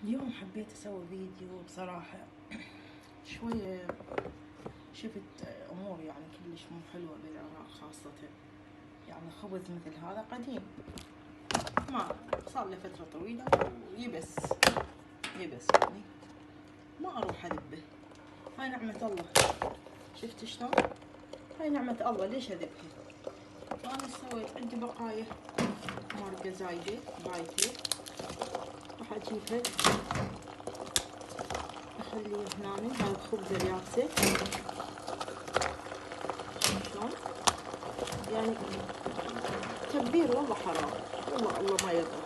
اليوم حبيت اسوي فيديو بصراحة. شوية شفت امور يعني كلش مو حلوة بالعراق خاصة. يعني خبز مثل هذا قديم، ما صار له فترة طويلة ويبس يعني ما اروح اذبه. هاي نعمة الله، شفت شلون؟ هاي نعمة الله، ليش اذبها؟ انا سويت عندي بقايا مرقة زايدة بايتة، راح اجيبها اخليها هناني. هاي الخبزة اليابسة شلون يعني تبذير، والله حرام، والله الله ما يرضى،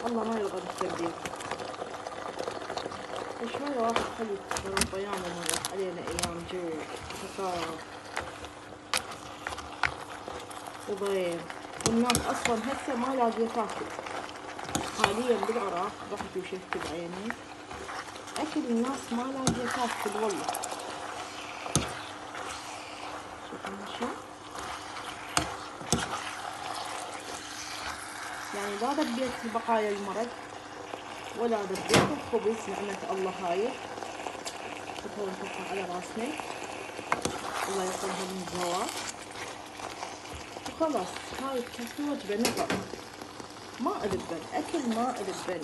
الله ما يرضى بالتبذير. شوية واحد خلي ربيان ومرت علينا ايام جوع وخسارة وضيم، والناس اصلا هسه ما لاقيه تاكل. حاليا بالعراق رحت وشفت بعيني اكل الناس ما لاقيه تاكل والله. شوفوا شلون يعني لا ذبيت بقايا المرق ولا ذبيت الخبز. نعمة الله هاي حطها ونحطها على راسنا، الله يقرها من الزواج وخلاص. هاي تكفي وجبة نفر، ما أذبن أكل، ما أذبن.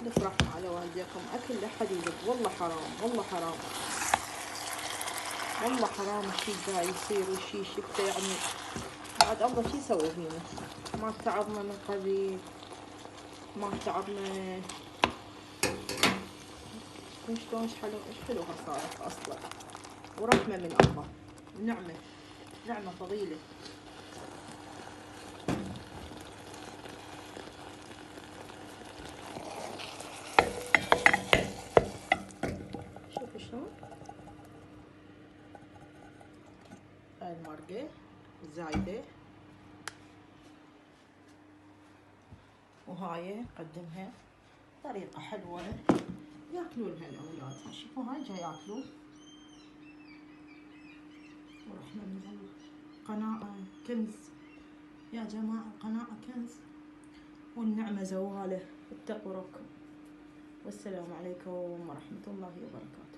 ألف رحمة على والديكم، أكل لا حد يذب، والله حرام، والله حرام، والله حرام الشي دا يصير والشي شفته. يعني بعد الله شي يسوي فينا؟ ما تعبنا من قبل، ما تعبنا. شلون ايش حلوها صارت اصلا، ورحمة من الله، نعمة، نعمة فضيلة. شوفوا شلون هاي المرقة زايدة، وهاي قدمها طريقة حلوة ياكلونها الأولاد. شوفوا هاي جاي ياكلون، ورحمة من الله. قناعة كنز يا جماعة، القناعة كنز والنعمة زوالة. اتقوا ربكم، والسلام عليكم ورحمة الله وبركاته.